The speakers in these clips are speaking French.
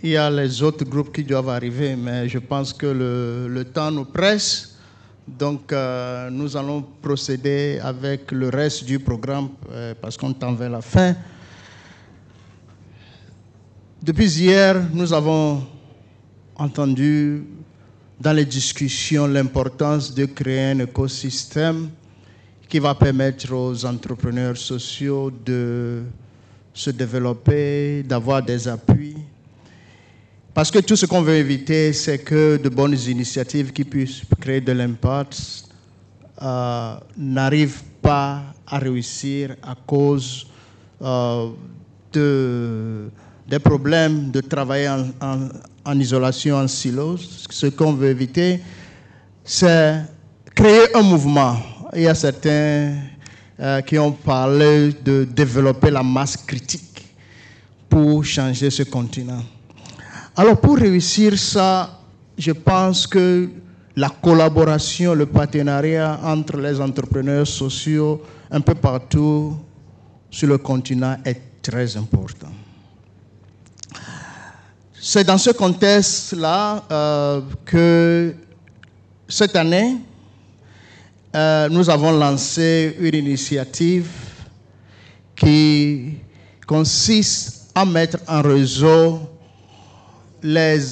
il y a les autres groupes qui doivent arriver, mais je pense que le temps nous presse. Donc, nous allons procéder avec le reste du programme parce qu'on tend vers la fin. Depuis hier, nous avons entendu dans les discussions l'importance de créer un écosystème qui va permettre aux entrepreneurs sociaux de se développer, d'avoir des appuis. Parce que tout ce qu'on veut éviter, c'est que de bonnes initiatives qui puissent créer de l'impact n'arrivent pas à réussir à cause des problèmes de travailler en isolation, en silos. Ce qu'on veut éviter, c'est créer un mouvement. Il y a certains qui ont parlé de développer la masse critique pour changer ce continent. Alors, pour réussir ça, je pense que la collaboration, le partenariat entre les entrepreneurs sociaux un peu partout sur le continent est très important. C'est dans ce contexte-là que cette année, nous avons lancé une initiative qui consiste à mettre en réseau les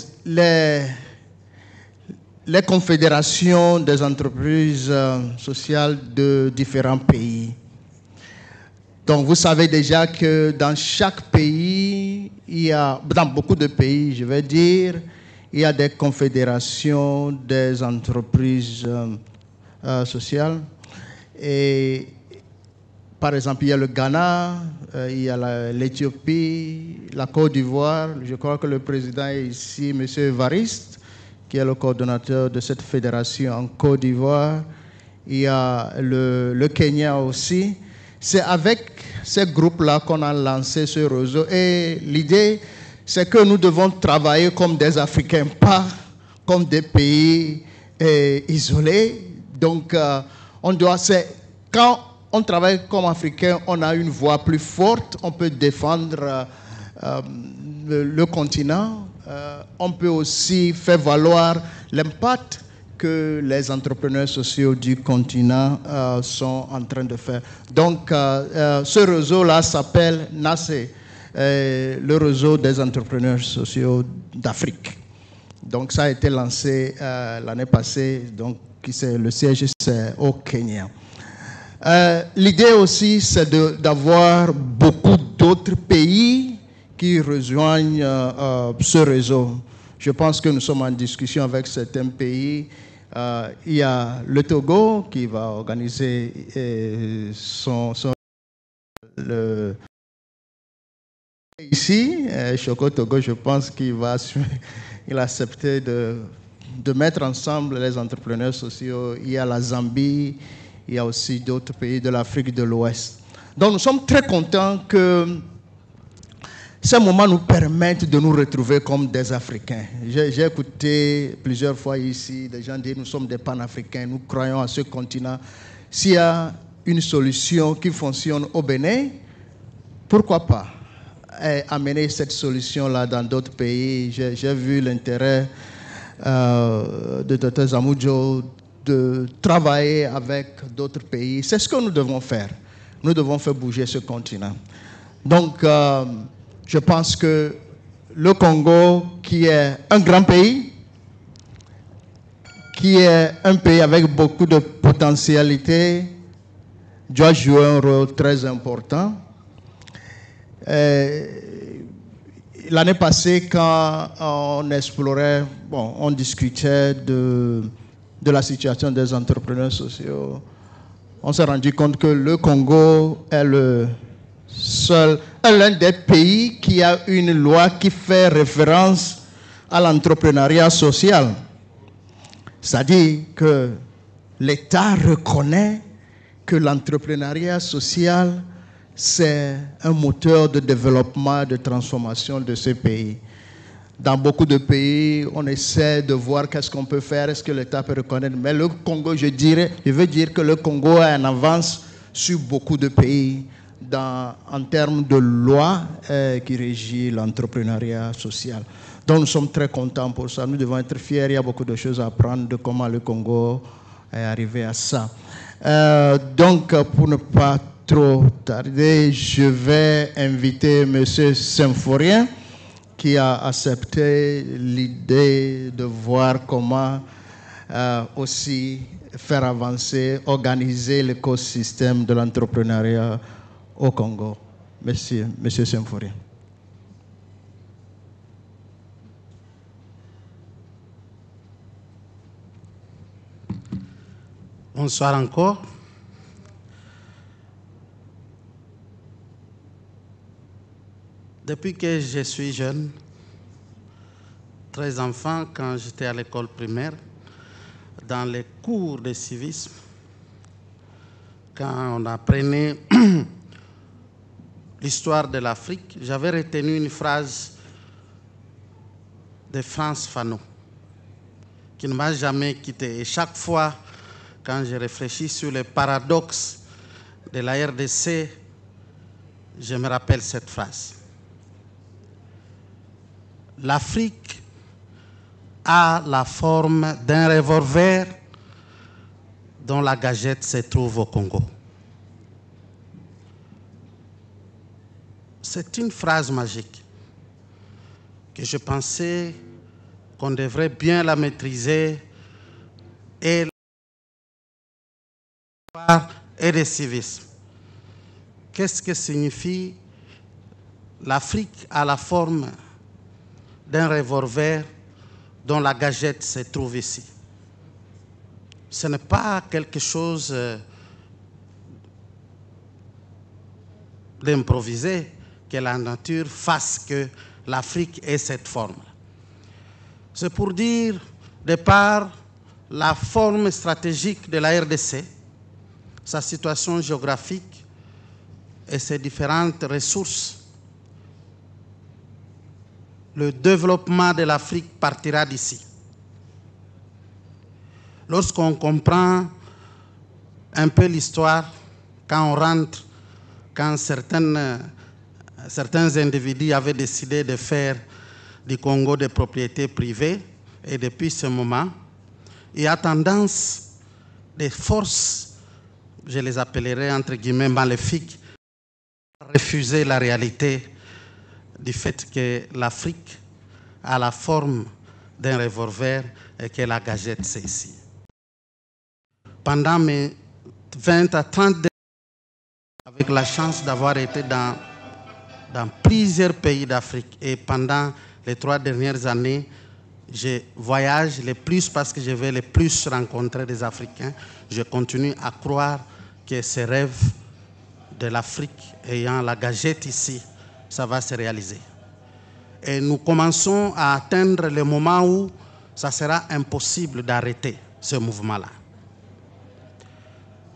confédérations des entreprises sociales de différents pays. Donc, vous savez déjà que dans chaque pays, dans beaucoup de pays, je vais dire, il y a des confédérations des entreprises sociales. Et par exemple, il y a le Ghana, il y a l'Éthiopie, la Côte d'Ivoire. Je crois que le président est ici, M. Evariste, qui est le coordonnateur de cette fédération en Côte d'Ivoire. Il y a le Kenya aussi. C'est avec ces groupes-là qu'on a lancé ce réseau. Et l'idée, c'est que nous devons travailler comme des Africains, pas comme des pays isolés. Donc, quand on travaille comme Africain, on a une voix plus forte, on peut défendre le continent, on peut aussi faire valoir l'impact que les entrepreneurs sociaux du continent sont en train de faire. Donc, ce réseau-là s'appelle NACE, le réseau des entrepreneurs sociaux d'Afrique. Donc, ça a été lancé l'année passée, donc le siège c'est au Kenya. L'idée aussi, c'est d'avoir beaucoup d'autres pays qui rejoignent ce réseau. Je pense que nous sommes en discussion avec certains pays. Il y a le Togo qui va organiser ici. Choco Togo, je pense qu'il a accepté de mettre ensemble les entrepreneurs sociaux. Il y a la Zambie, il y a aussi d'autres pays de l'Afrique de l'Ouest. Donc nous sommes très contents que ces moments nous permettent de nous retrouver comme des Africains. J'ai écouté plusieurs fois ici des gens dire nous sommes des panafricains, nous croyons à ce continent. S'il y a une solution qui fonctionne au Bénin, pourquoi pas amener cette solution-là dans d'autres pays. J'ai vu l'intérêt de Dr Zamoujo de travailler avec d'autres pays. C'est ce que nous devons faire. Nous devons faire bouger ce continent. Donc, je pense que le Congo, qui est un grand pays, qui est un pays avec beaucoup de potentialités, doit jouer un rôle très important. L'année passée, quand on explorait, on discutait de la situation des entrepreneurs sociaux, on s'est rendu compte que le Congo est l'un des pays qui a une loi qui fait référence à l'entrepreneuriat social. C'est-à-dire que l'État reconnaît que l'entrepreneuriat social, c'est un moteur de développement, de transformation de ce pays. Dans beaucoup de pays, on essaie de voir qu'est-ce qu'on peut faire, est-ce que l'État peut reconnaître. Mais le Congo, je veux dire que le Congo est en avance sur beaucoup de pays en termes de loi qui régit l'entrepreneuriat social. Donc nous sommes très contents pour ça. Nous devons être fiers. Il y a beaucoup de choses à apprendre de comment le Congo est arrivé à ça. Donc pour ne pas trop tarder, je vais inviter M. Symphorien qui a accepté l'idée de voir comment aussi faire avancer, organiser l'écosystème de l'entrepreneuriat au Congo. Merci, M. Symphorien. Bonsoir encore. Depuis que je suis jeune, très enfant, quand j'étais à l'école primaire, dans les cours de civisme, quand on apprenait l'histoire de l'Afrique, j'avais retenu une phrase de Frantz Fanon qui ne m'a jamais quitté. Et chaque fois, quand je réfléchis sur les paradoxes de la RDC, je me rappelle cette phrase. L'Afrique a la forme d'un revolver dont la gâchette se trouve au Congo. C'est une phrase magique que je pensais qu'on devrait bien la maîtriser et le civisme. Qu'est-ce que signifie l'Afrique à la forme d'un revolver dont la gâchette se trouve ici? Ce n'est pas quelque chose d'improvisé que la nature fasse que l'Afrique ait cette forme. C'est pour dire, de par la forme stratégique de la RDC, sa situation géographique et ses différentes ressources, le développement de l'Afrique partira d'ici. Lorsqu'on comprend un peu l'histoire, quand on rentre, quand certains individus avaient décidé de faire du Congo des propriétés privées, et depuis ce moment, il y a tendance des forces, je les appellerai entre guillemets maléfiques, à refuser la réalité du fait que l'Afrique a la forme d'un revolver et que la gâchette c'est ici. Pendant mes 20 à 30 années, avec la chance d'avoir été dans plusieurs pays d'Afrique, et pendant les 3 dernières années, je voyage le plus parce que je vais le plus rencontrer des Africains. Je continue à croire que ce rêve de l'Afrique ayant la gâchette ici, ça va se réaliser. Et nous commençons à atteindre le moment où ça sera impossible d'arrêter ce mouvement-là.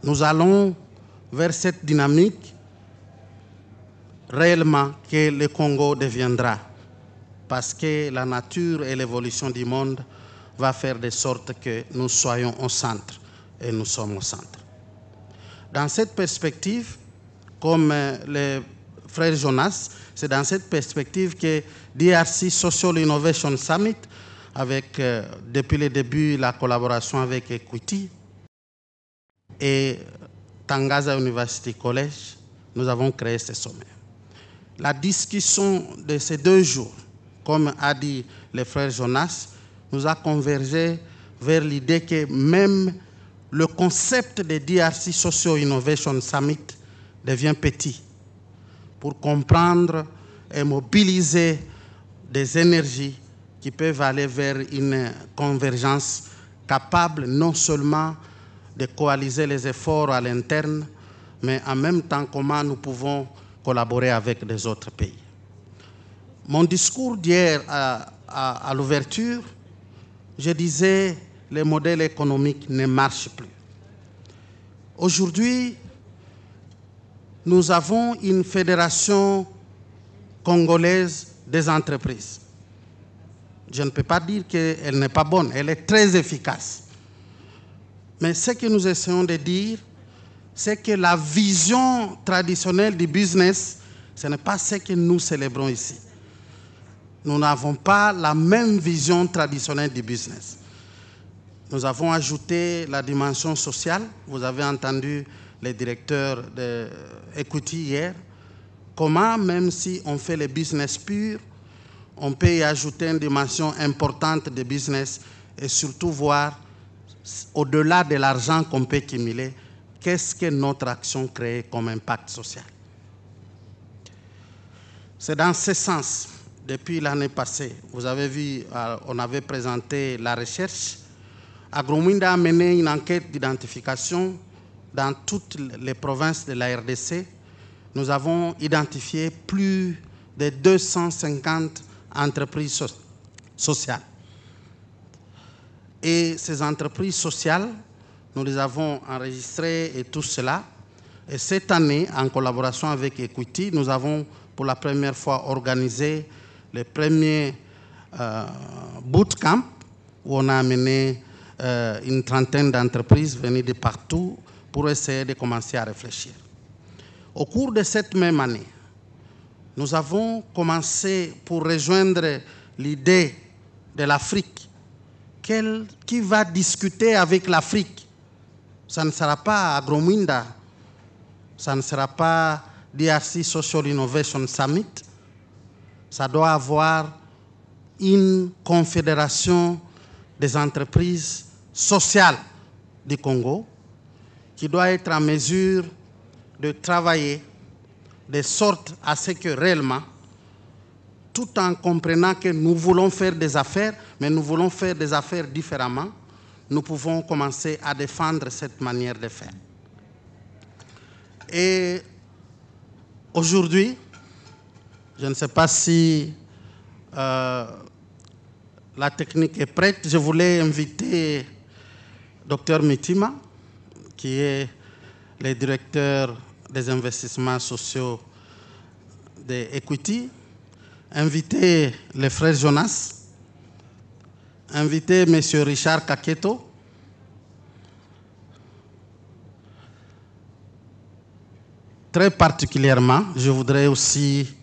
Nous allons vers cette dynamique réellement que le Congo deviendra, parce que la nature et l'évolution du monde va faire de sorte que nous soyons au centre, et nous sommes au centre. Dans cette perspective, comme le frère Jonas, c'est dans cette perspective que DRC Social Innovation Summit, avec depuis le début la collaboration avec Equity et Tangaza University College, nous avons créé ce sommet. La discussion de ces 2 jours, comme a dit le frère Jonas, nous a convergé vers l'idée que même le concept de DRC Social Innovation Summit devient petit pour comprendre et mobiliser des énergies qui peuvent aller vers une convergence capable non seulement de coaliser les efforts à l'interne, mais en même temps comment nous pouvons collaborer avec les autres pays. Mon discours d'hier à l'ouverture, je disais le modèle économique ne marche plus. Aujourd'hui, nous avons une fédération congolaise des entreprises. Je ne peux pas dire qu'elle n'est pas bonne, elle est très efficace. Mais ce que nous essayons de dire, c'est que la vision traditionnelle du business, ce n'est pas ce que nous célébrons ici. nous n'avons pas la même vision traditionnelle du business. Nous avons ajouté la dimension sociale. Vous avez entendu les directeurs de Equity hier. Comment, même si on fait le business pur, on peut y ajouter une dimension importante de business et surtout voir, au-delà de l'argent qu'on peut cumuler, qu'est-ce que notre action crée comme impact social. C'est dans ce sens, depuis l'année passée, vous avez vu, on avait présenté la recherche. Agrominda a mené une enquête d'identification dans toutes les provinces de la RDC. Nous avons identifié plus de 250 entreprises sociales. Et ces entreprises sociales, nous les avons enregistrées et tout cela. Et cette année, en collaboration avec Equity, nous avons pour la première fois organisé le premier bootcamp où on a amené une trentaine d'entreprises venues de partout pour essayer de commencer à réfléchir. Au cours de cette même année, nous avons commencé pour rejoindre l'idée de l'Afrique. Qui va discuter avec l'Afrique? Ça ne sera pas Agrominda, ça ne sera pas DRC Social Innovation Summit. Ça doit avoir une confédération des entreprises sociales du Congo qui doit être en mesure de travailler de sorte à ce que réellement, tout en comprenant que nous voulons faire des affaires, mais nous voulons faire des affaires différemment, nous pouvons commencer à défendre cette manière de faire. Et aujourd'hui, je ne sais pas si la technique est prête, je voulais inviter Dr Mitima, qui est le directeur des investissements sociaux de Equity, inviter les frères Jonas, inviter M. Richard Kaketo, très particulièrement, je voudrais aussi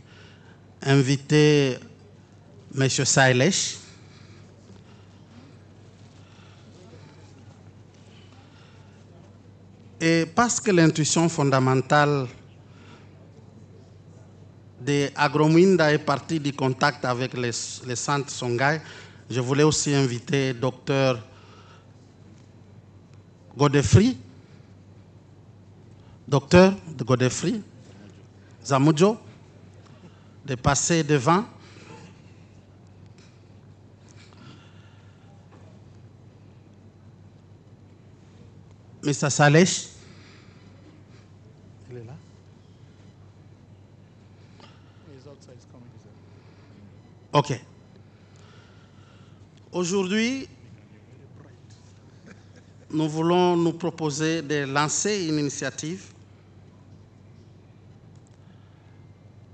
inviter M. Sailesh, et parce que l'intuition fondamentale de Agrominda est partie du contact avec les centres Songhai, je voulais aussi inviter Dr Godefroy, docteur de Godefroy Zamudjo, de passer devant. Mr. Sailesh. Il est là. OK. Aujourd'hui, nous voulons nous proposer de lancer une initiative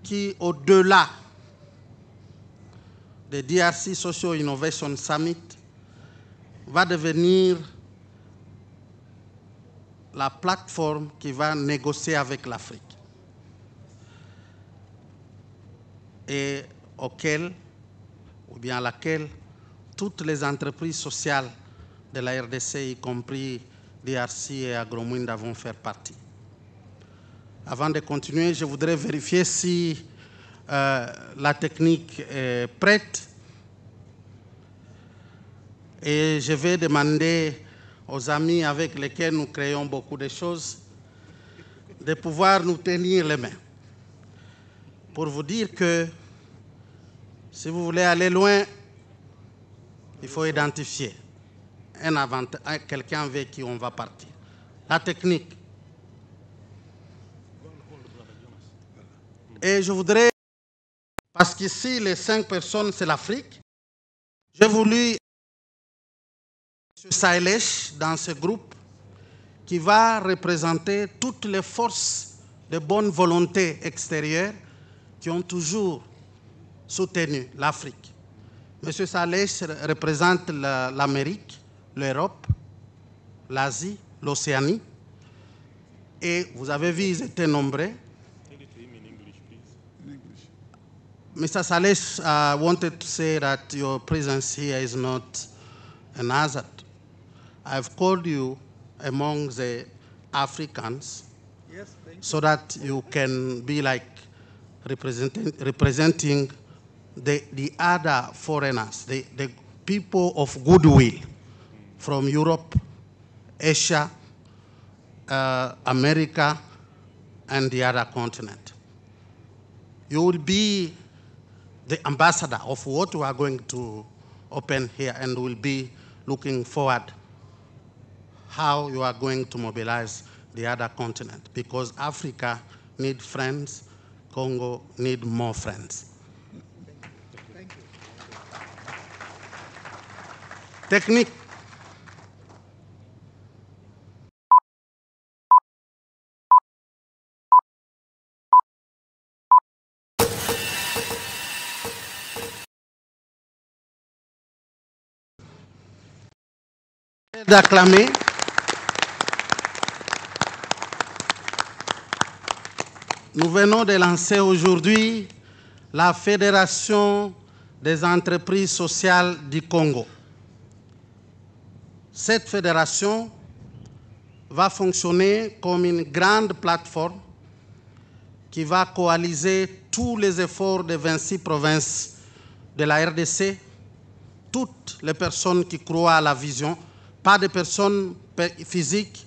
qui, au-delà de DRC Social Innovation Summit, va devenir la plateforme qui va négocier avec l'Afrique et à laquelle toutes les entreprises sociales de la RDC, y compris DRC et Agrominda, vont faire partie. Avant de continuer, je voudrais vérifier si la technique est prête. Et je vais demander aux amis avec lesquels nous créons beaucoup de choses de pouvoir nous tenir les mains. Pour vous dire que si vous voulez aller loin, il faut identifier quelqu'un avec qui on va partir. La technique. Et je voudrais, parce qu'ici, les 5 personnes, c'est l'Afrique, j'ai voulu M. Sailesh dans ce groupe qui va représenter toutes les forces de bonne volonté extérieure qui ont toujours soutenu l'Afrique. M. Sailesh représente l'Amérique, l'Europe, l'Asie, l'Océanie. Et vous avez vu, ils étaient nombreux. Mr. Sales wanted to say that your presence here is not an hazard. I've called you among the Africans so that you can be like representing the other foreigners, the people of goodwill from Europe, Asia, America, and the other continent. You will be the ambassador of what we are going to open here, and will be looking forward how you are going to mobilize the other continent, because Africa needs friends, Congo needs more friends. Thank you. Technique. D'acclamer. Nous venons de lancer aujourd'hui la Fédération des entreprises sociales du Congo. Cette fédération va fonctionner comme une grande plateforme qui va coaliser tous les efforts des 26 provinces de la RDC, toutes les personnes qui croient à la vision, pas de personnes physiques,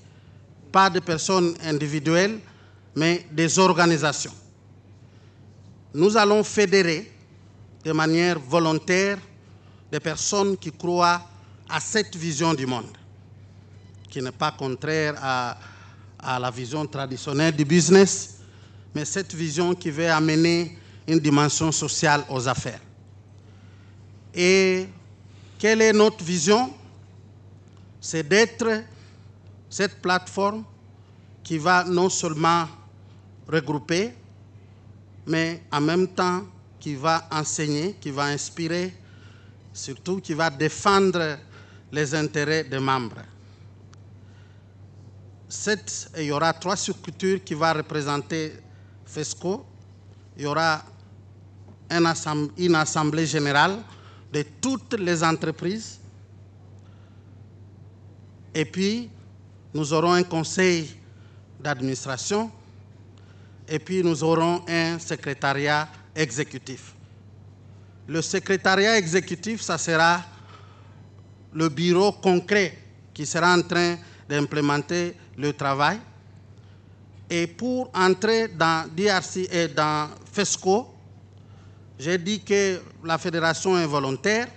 pas de personnes individuelles, mais des organisations. Nous allons fédérer de manière volontaire des personnes qui croient à cette vision du monde, qui n'est pas contraire à la vision traditionnelle du business, mais cette vision qui veut amener une dimension sociale aux affaires. Et quelle est notre vision? C'est d'être cette plateforme qui va non seulement regrouper, mais en même temps qui va enseigner, qui va inspirer, surtout qui va défendre les intérêts des membres. Il y aura 3 structures qui vont représenter FESCO. Il y aura une assemblée générale de toutes les entreprises. Et puis, nous aurons un conseil d'administration. Et puis, nous aurons un secrétariat exécutif. Le secrétariat exécutif, ça sera le bureau concret qui sera en train d'implémenter le travail. Et pour entrer dans DRC et dans FESCO, j'ai dit que la fédération est volontaire,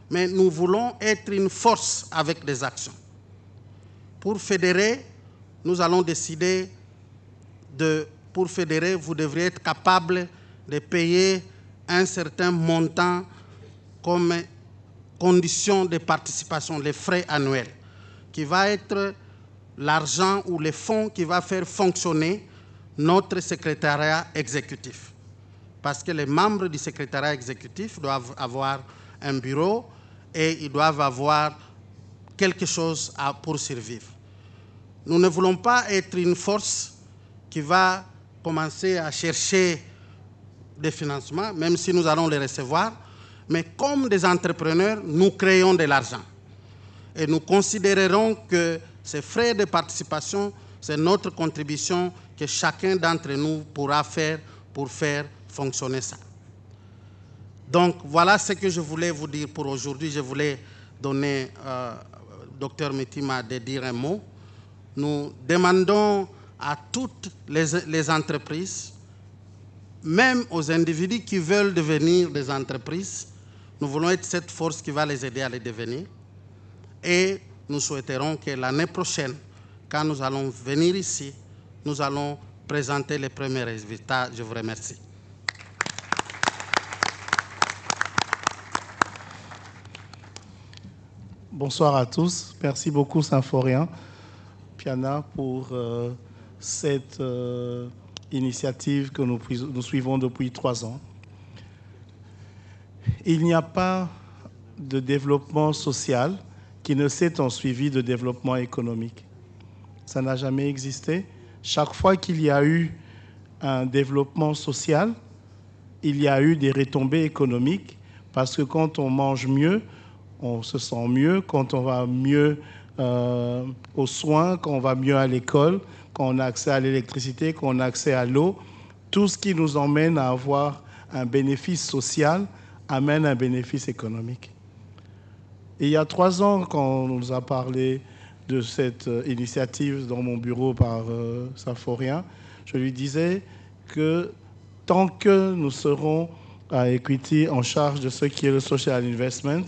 mais nous voulons être une force avec des actions. Pour fédérer, nous allons décider pour fédérer, vous devriez être capable de payer un certain montant comme condition de participation, les frais annuels, qui va être l'argent ou les fonds qui va faire fonctionner notre secrétariat exécutif. Parce que les membres du secrétariat exécutif doivent avoir un bureau et ils doivent avoir quelque chose pour survivre. Nous ne voulons pas être une force qui va commencer à chercher des financements, même si nous allons les recevoir, mais comme des entrepreneurs, nous créons de l'argent. Et nous considérerons que ces frais de participation, c'est notre contribution que chacun d'entre nous pourra faire pour faire fonctionner ça. Donc, voilà ce que je voulais vous dire pour aujourd'hui. Je voulais donner Dr Mitima de dire un mot. Nous demandons à toutes les entreprises, même aux individus qui veulent devenir des entreprises, nous voulons être cette force qui va les aider à les devenir. Et nous souhaiterons que l'année prochaine, quand nous allons venir ici, nous allons présenter les premiers résultats. Je vous remercie. Bonsoir à tous. Merci beaucoup, Symphorien Piana, pour cette initiative que nous suivons depuis 3 ans. Il n'y a pas de développement social qui ne s'est suivi de développement économique. Ça n'a jamais existé. Chaque fois qu'il y a eu un développement social, il y a eu des retombées économiques parce que quand on mange mieux, on se sent mieux, quand on va mieux aux soins, quand on va mieux à l'école, quand on a accès à l'électricité, quand on a accès à l'eau, tout ce qui nous emmène à avoir un bénéfice social amène un bénéfice économique. Et il y a 3 ans, quand on nous a parlé de cette initiative dans mon bureau par Symphorien, je lui disais que tant que nous serons à Equity en charge de ce qui est le social investment,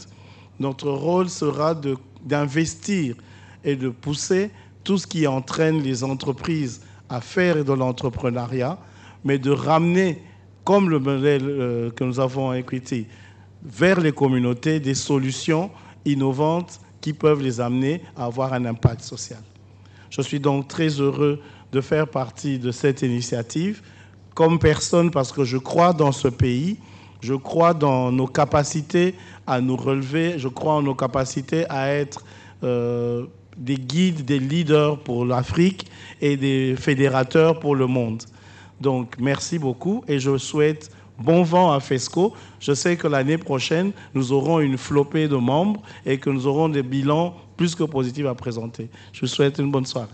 notre rôle sera d'investir et de pousser tout ce qui entraîne les entreprises à faire de l'entrepreneuriat, mais de ramener, comme le modèle que nous avons à Equity, vers les communautés des solutions innovantes qui peuvent les amener à avoir un impact social. Je suis donc très heureux de faire partie de cette initiative comme personne parce que je crois dans ce pays, je crois dans nos capacités à nous relever, je crois en nos capacités à être des guides, des leaders pour l'Afrique et des fédérateurs pour le monde. Donc, merci beaucoup et je souhaite bon vent à FESCO. Je sais que l'année prochaine, nous aurons une flopée de membres et que nous aurons des bilans plus que positifs à présenter. Je vous souhaite une bonne soirée.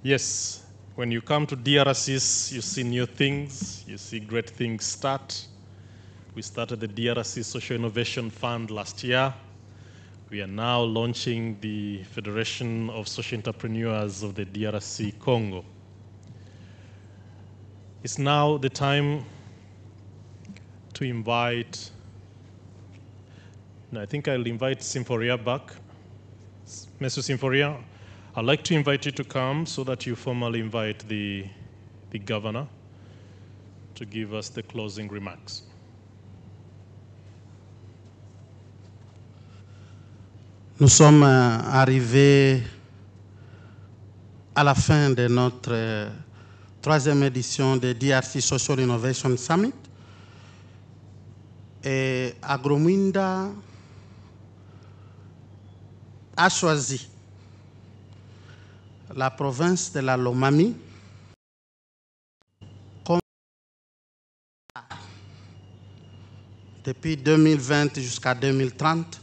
Yes, when you come to DRCs, you see new things, you see great things start. We started the DRC Social Innovation Fund last year. We are now launching the Federation of Social Entrepreneurs of the DRC Congo. It's now the time to invite, I think I'll invite Symphoria back. Mr. Symphoria, I'd like to invite you to come so that you formally invite the governor to give us the closing remarks. Nous sommes arrivés à la fin de notre 3e édition de DRC Social Innovation Summit. Et Agro-Mwinda a choisi la province de la Lomami comme depuis 2020 jusqu'à 2030.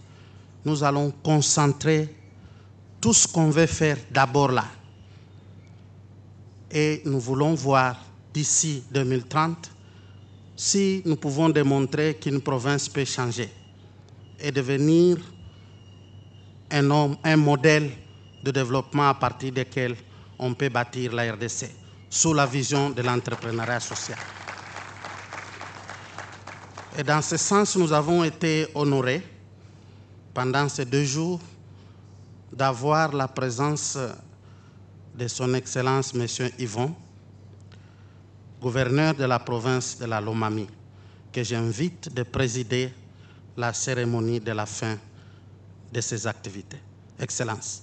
Nous allons concentrer tout ce qu'on veut faire d'abord là. Et nous voulons voir d'ici 2030 si nous pouvons démontrer qu'une province peut changer et devenir un modèle de développement à partir duquel on peut bâtir la RDC sous la vision de l'entrepreneuriat social. Et dans ce sens, nous avons été honorés pendant ces 2 jours d'avoir la présence de son Excellence M. Yvon, gouverneur de la province de la Lomami, que j'invite de présider la cérémonie de la fin de ces activités. Excellence.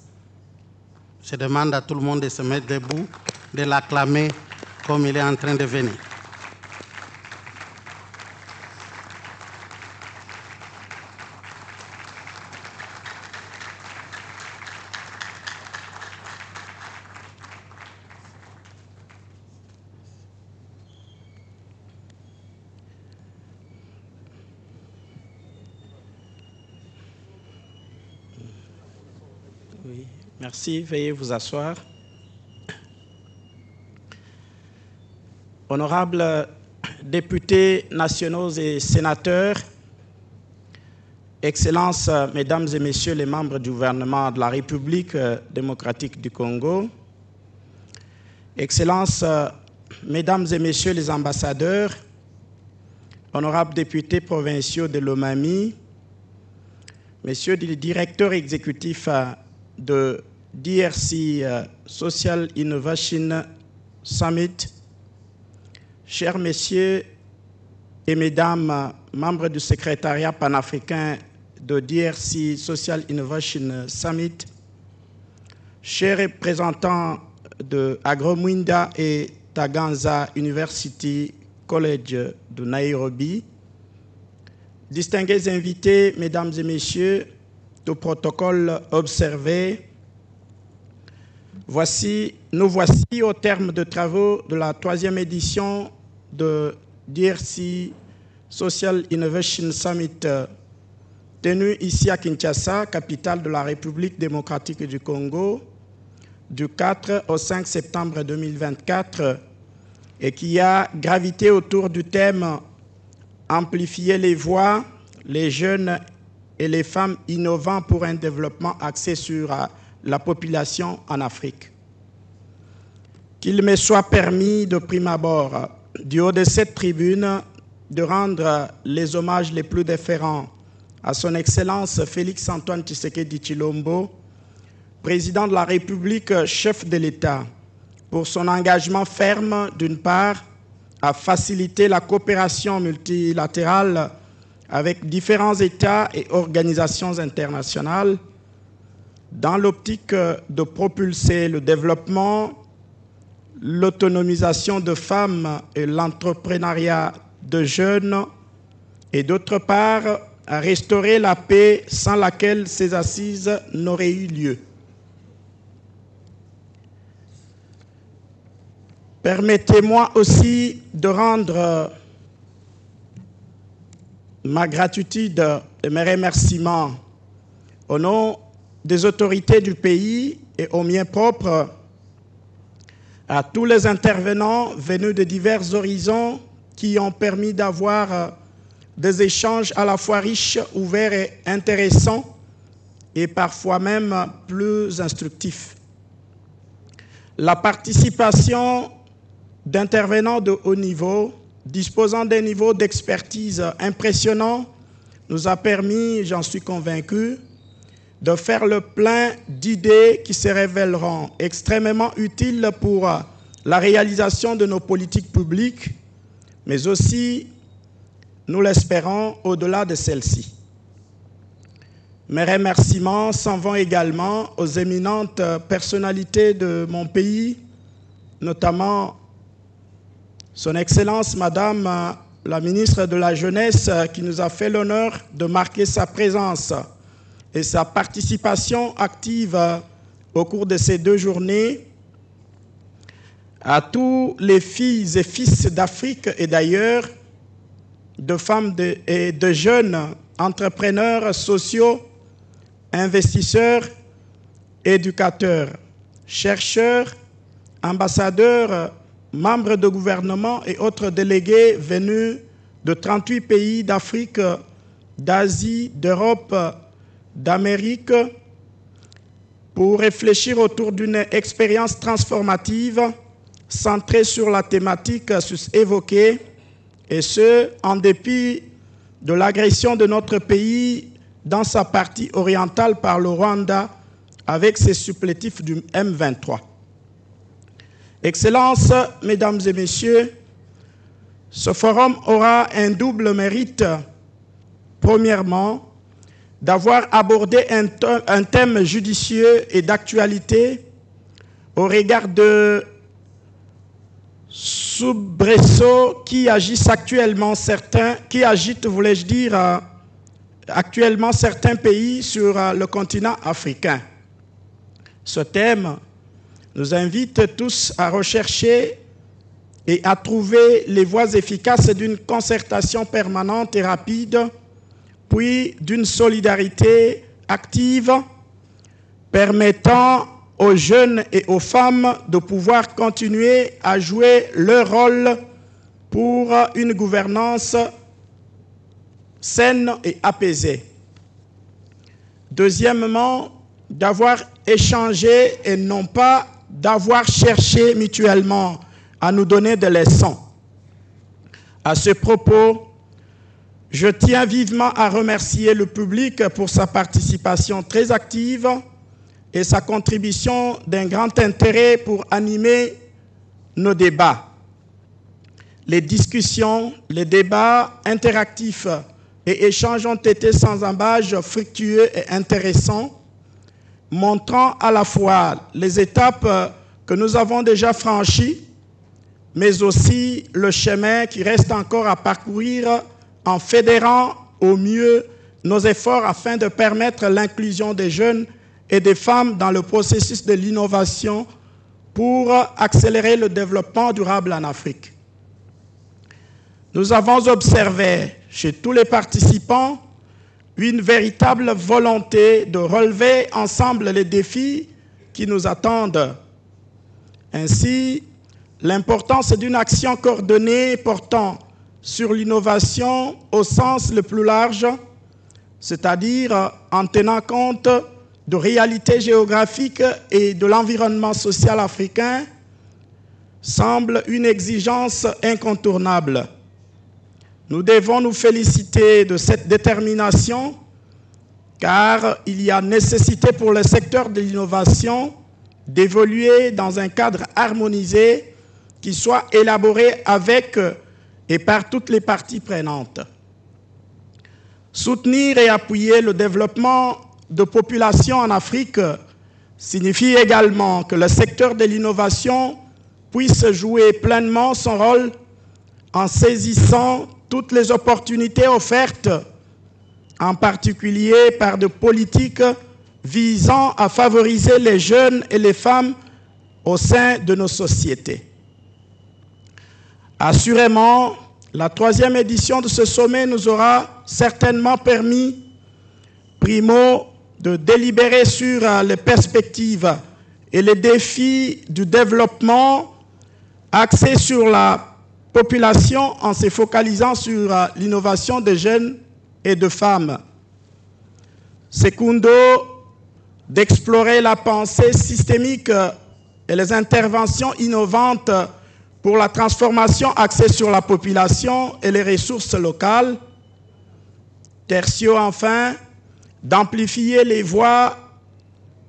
Je demande à tout le monde de se mettre debout, de l'acclamer comme il est en train de venir. Oui, merci. Veuillez vous asseoir. Honorables députés nationaux et sénateurs, Excellences, Mesdames et Messieurs les membres du gouvernement de la République démocratique du Congo, Excellences, Mesdames et Messieurs les ambassadeurs, honorables députés provinciaux de Lomami, Messieurs les directeurs exécutifs de DRC Social Innovation Summit, chers messieurs et mesdames, membres du secrétariat panafricain de DRC Social Innovation Summit, chers représentants de Agro-Mwinda et Taganza University College de Nairobi, distingués invités, mesdames et messieurs, tout protocole observé. Nous voici au terme de travaux de la 3e édition de DRC Social Innovation Summit tenu ici à Kinshasa, capitale de la République démocratique du Congo, du 4 au 5 septembre 2024 et qui a gravité autour du thème « Amplifier les voix, les jeunes et les femmes innovants pour un développement axé sur la population en Afrique ». Qu'il me soit permis de prime abord, du haut de cette tribune, de rendre les hommages les plus déférents à son Excellence Félix-Antoine Tshisekedi Tshilombo, président de la République, chef de l'État, pour son engagement ferme, d'une part, à faciliter la coopération multilatérale avec différents États et organisations internationales, dans l'optique de propulser le développement, l'autonomisation de femmes et l'entrepreneuriat de jeunes, et d'autre part, à restaurer la paix sans laquelle ces assises n'auraient eu lieu. Permettez-moi aussi de rendre ma gratitude et mes remerciements au nom des autorités du pays et au mien propre à tous les intervenants venus de divers horizons qui ont permis d'avoir des échanges à la fois riches, ouverts et intéressants, et parfois même plus instructifs. La participation d'intervenants de haut niveau, disposant d'un niveau d'expertise impressionnant, nous a permis, j'en suis convaincu, de faire le plein d'idées qui se révéleront extrêmement utiles pour la réalisation de nos politiques publiques, mais aussi, nous l'espérons, au-delà de celles-ci. Mes remerciements s'en vont également aux éminentes personnalités de mon pays, notamment Son Excellence Madame la ministre de la Jeunesse qui nous a fait l'honneur de marquer sa présence et sa participation active au cours de ces 2 journées, à tous les filles et fils d'Afrique et d'ailleurs, de femmes et de jeunes entrepreneurs sociaux, investisseurs, éducateurs, chercheurs, ambassadeurs, membres de gouvernement et autres délégués venus de 38 pays d'Afrique, d'Asie, d'Europe, d'Amérique, pour réfléchir autour d'une expérience transformative centrée sur la thématique évoquée, et ce, en dépit de l'agression de notre pays dans sa partie orientale par le Rwanda avec ses supplétifs du M23. Excellences, Mesdames et Messieurs, ce forum aura un double mérite. Premièrement, d'avoir abordé un thème judicieux et d'actualité au regard de soubresauts qui agitent actuellement actuellement certains pays sur le continent africain. Ce thème nous invite tous à rechercher et à trouver les voies efficaces d'une concertation permanente et rapide, puis d'une solidarité active permettant aux jeunes et aux femmes de pouvoir continuer à jouer leur rôle pour une gouvernance saine et apaisée. Deuxièmement, d'avoir échangé et non pas d'avoir cherché mutuellement à nous donner des leçons. À ce propos, je tiens vivement à remercier le public pour sa participation très active et sa contribution d'un grand intérêt pour animer nos débats. Les discussions, les débats interactifs et échanges ont été sans embâche fructueux et intéressants, montrant à la fois les étapes que nous avons déjà franchies, mais aussi le chemin qui reste encore à parcourir en fédérant au mieux nos efforts afin de permettre l'inclusion des jeunes et des femmes dans le processus de l'innovation pour accélérer le développement durable en Afrique. Nous avons observé chez tous les participants une véritable volonté de relever ensemble les défis qui nous attendent. Ainsi, l'importance d'une action coordonnée portant sur l'innovation au sens le plus large, c'est-à-dire en tenant compte de réalités géographiques et de l'environnement social africain, semble une exigence incontournable. Nous devons nous féliciter de cette détermination car il y a nécessité pour le secteur de l'innovation d'évoluer dans un cadre harmonisé qui soit élaboré avec et par toutes les parties prenantes. Soutenir et appuyer le développement de populations en Afrique signifie également que le secteur de l'innovation puisse jouer pleinement son rôle en saisissant toutes les opportunités offertes, en particulier par des politiques visant à favoriser les jeunes et les femmes au sein de nos sociétés. Assurément, la 3e édition de ce sommet nous aura certainement permis, primo, de délibérer sur les perspectives et les défis du développement axés sur la population en se focalisant sur l'innovation des jeunes et de femmes. Secundo, d'explorer la pensée systémique et les interventions innovantes pour la transformation axée sur la population et les ressources locales. Tertio, enfin, d'amplifier les voix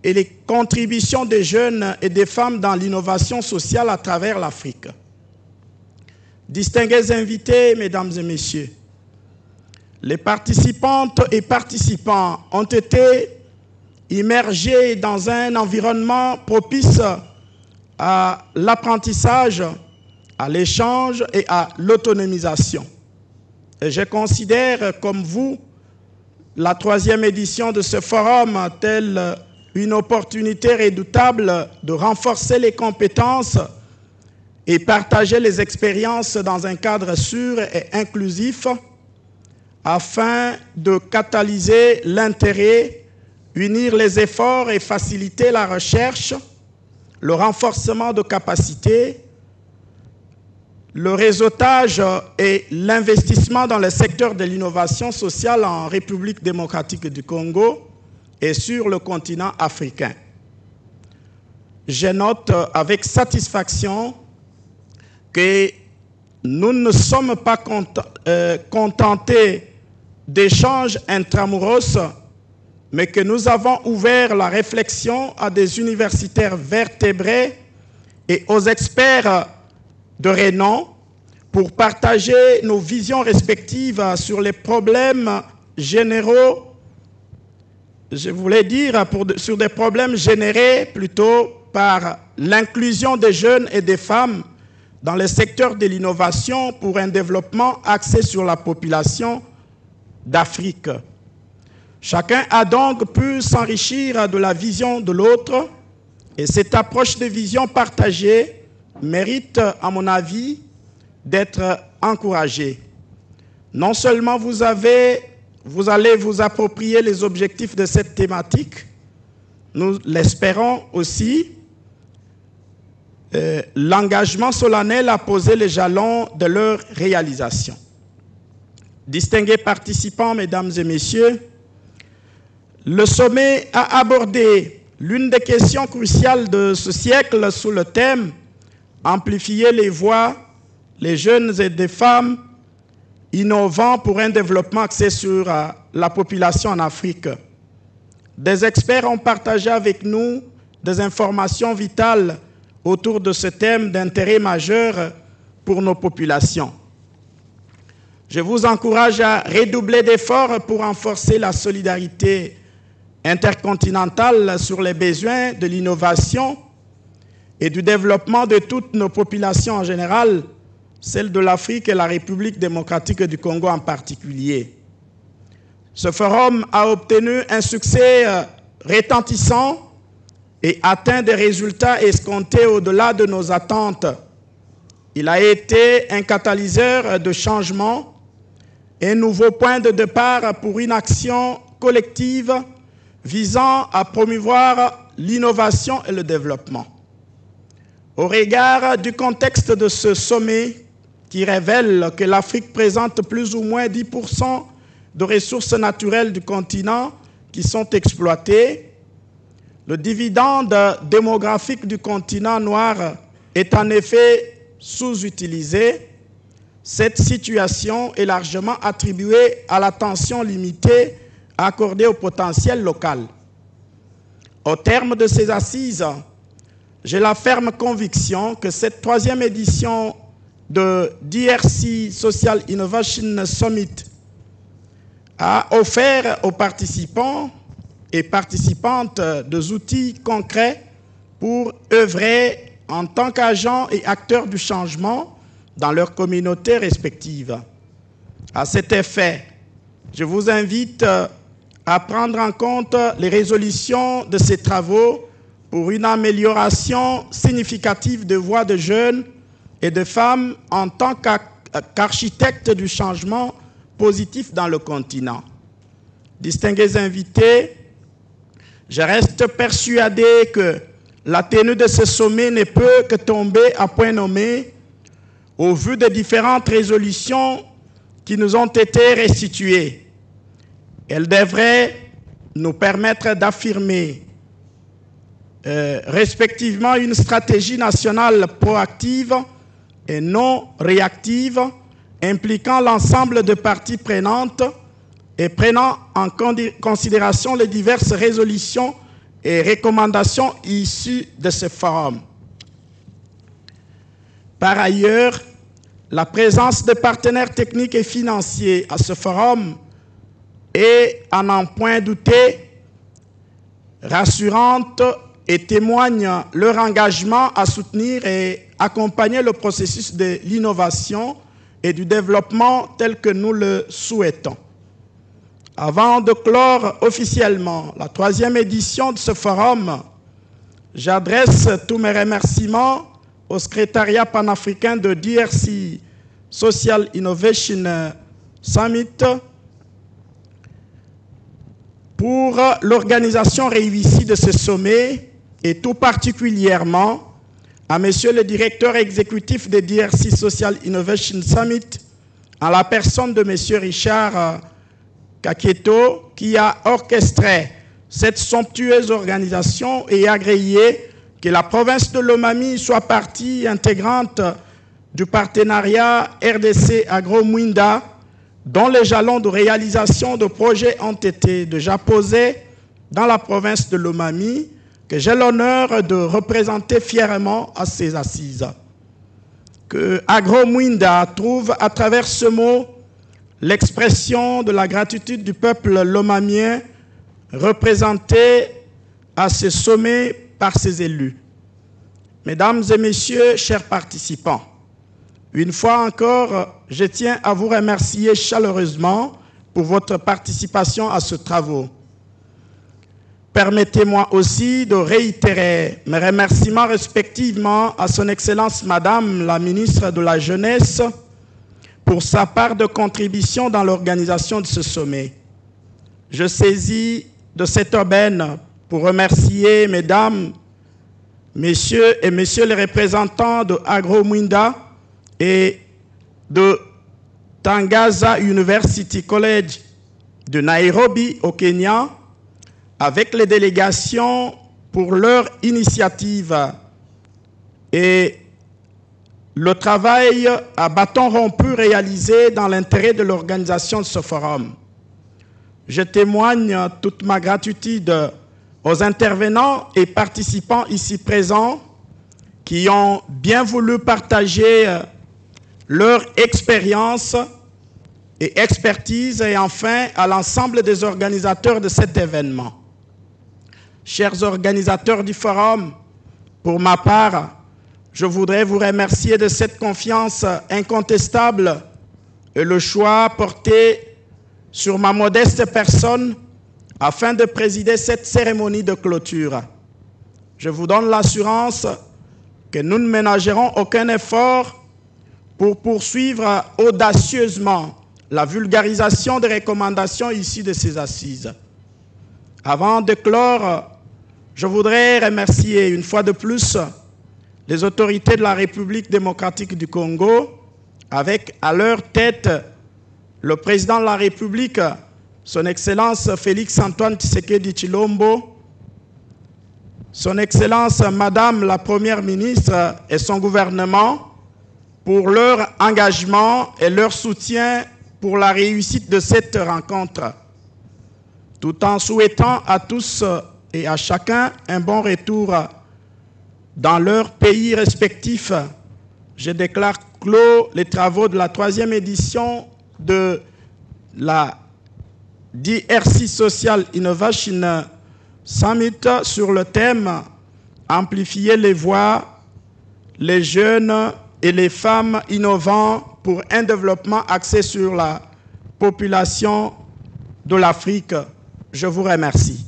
et les contributions des jeunes et des femmes dans l'innovation sociale à travers l'Afrique. Distingués invités, mesdames et messieurs, les participantes et participants ont été immergés dans un environnement propice à l'apprentissage, à l'échange et à l'autonomisation. Et je considère, comme vous, la 3e édition de ce forum telle une opportunité redoutable de renforcer les compétences et partager les expériences dans un cadre sûr et inclusif afin de catalyser l'intérêt, unir les efforts et faciliter la recherche, le renforcement de capacités, le réseautage et l'investissement dans le secteur de l'innovation sociale en République démocratique du Congo et sur le continent africain. Je note avec satisfaction que nous ne sommes pas contentés d'échanges intramuros, mais que nous avons ouvert la réflexion à des universitaires vertébrés et aux experts de renom pour partager nos visions respectives sur les problèmes généraux, je voulais dire sur des problèmes générés plutôt par l'inclusion des jeunes et des femmes dans le secteur de l'innovation pour un développement axé sur la population d'Afrique. Chacun a donc pu s'enrichir de la vision de l'autre et cette approche de vision partagée mérite, à mon avis, d'être encouragée. Non seulement vous allez vous approprier les objectifs de cette thématique, nous l'espérons aussi, l'engagement solennel a posé les jalons de leur réalisation. Distingués participants, mesdames et messieurs, le sommet a abordé l'une des questions cruciales de ce siècle sous le thème « Amplifier les voix, les jeunes et des femmes innovant pour un développement axé sur la population en Afrique ». Des experts ont partagé avec nous des informations vitales autour de ce thème d'intérêt majeur pour nos populations. Je vous encourage à redoubler d'efforts pour renforcer la solidarité intercontinentale sur les besoins de l'innovation et du développement de toutes nos populations en général, celles de l'Afrique et la République démocratique du Congo en particulier. Ce forum a obtenu un succès retentissant et atteint des résultats escomptés au-delà de nos attentes. Il a été un catalyseur de changement, un nouveau point de départ pour une action collective visant à promouvoir l'innovation et le développement. Au regard du contexte de ce sommet qui révèle que l'Afrique présente plus ou moins 10% de ressources naturelles du continent qui sont exploitées, le dividende démographique du continent noir est en effet sous-utilisé. Cette situation est largement attribuée à l'attention limitée accordée au potentiel local. Au terme de ces assises, j'ai la ferme conviction que cette 3e édition de DRC Social Innovation Summit a offert aux participants et participantes des outils concrets pour œuvrer en tant qu'agents et acteurs du changement dans leurs communautés respectives. À cet effet, je vous invite à prendre en compte les résolutions de ces travaux pour une amélioration significative des voix de jeunes et de femmes en tant qu'architectes du changement positif dans le continent. Distingués invités, je reste persuadé que la tenue de ce sommet ne peut que tomber à point nommé au vu des différentes résolutions qui nous ont été restituées. Elle devrait nous permettre d'affirmer respectivement une stratégie nationale proactive et non réactive, impliquant l'ensemble des parties prenantes et prenant en considération les diverses résolutions et recommandations issues de ce forum. Par ailleurs, la présence de partenaires techniques et financiers à ce forum est, à n'en point douter, rassurante et témoigne leur engagement à soutenir et accompagner le processus de l'innovation et du développement tel que nous le souhaitons. Avant de clore officiellement la 3e édition de ce forum, j'adresse tous mes remerciements au secrétariat panafricain de DRC Social Innovation Summit pour l'organisation réussie de ce sommet et tout particulièrement à Monsieur le directeur exécutif de DRC Social Innovation Summit, en la personne de Monsieur Richard Kaketo, qui a orchestré cette somptueuse organisation et agréé que la province de Lomami soit partie intégrante du partenariat RDC Agro-Mwinda, dont les jalons de réalisation de projets ont été déjà posés dans la province de Lomami, que j'ai l'honneur de représenter fièrement à ces assises. Que Agro-Mwinda trouve à travers ce mot l'expression de la gratitude du peuple lomamien représenté à ce sommet par ses élus. Mesdames et messieurs, chers participants, une fois encore, je tiens à vous remercier chaleureusement pour votre participation à ce travaux. Permettez-moi aussi de réitérer mes remerciements respectivement à son Excellence Madame la ministre de la Jeunesse pour sa part de contribution dans l'organisation de ce sommet. Je saisis de cette aubaine pour remercier Mesdames, Messieurs et Messieurs les représentants de Agro-Mwinda et de Tangaza University College de Nairobi au Kenya, avec les délégations pour leur initiative et le travail à bâton rompu réalisé dans l'intérêt de l'organisation de ce forum. Je témoigne toute ma gratitude aux intervenants et participants ici présents qui ont bien voulu partager leur expérience et expertise, et enfin à l'ensemble des organisateurs de cet événement. Chers organisateurs du forum, pour ma part, je voudrais vous remercier de cette confiance incontestable et le choix porté sur ma modeste personne afin de présider cette cérémonie de clôture. Je vous donne l'assurance que nous ne ménagerons aucun effort pour poursuivre audacieusement la vulgarisation des recommandations issues de ces assises. Avant de clore, je voudrais remercier une fois de plus les autorités de la République démocratique du Congo, avec à leur tête le président de la République, son Excellence Félix-Antoine Tshisekedi Tshilombo, son Excellence Madame la Première ministre et son gouvernement pour leur engagement et leur soutien pour la réussite de cette rencontre, tout en souhaitant à tous et à chacun un bon retour dans leur pays respectif. Je déclare clos les travaux de la 3e édition de la DRC Social Innovation Summit sur le thème « Amplifier les voix, les jeunes et les femmes innovants pour un développement axé sur la population de l'Afrique ». Je vous remercie.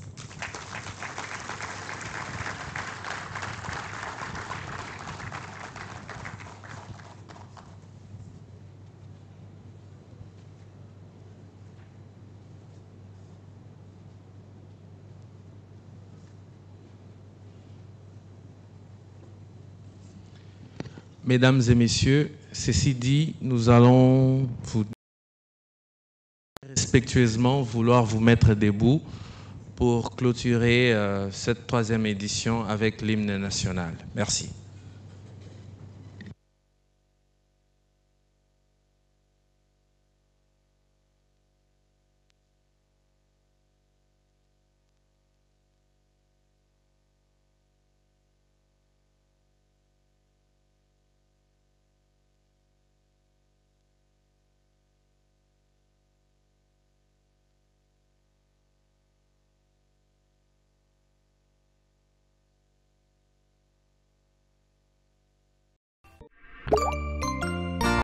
Mesdames et messieurs, ceci dit, nous allons vous respectueusement vouloir vous mettre debout pour clôturer cette 3e édition avec l'hymne national. Merci. You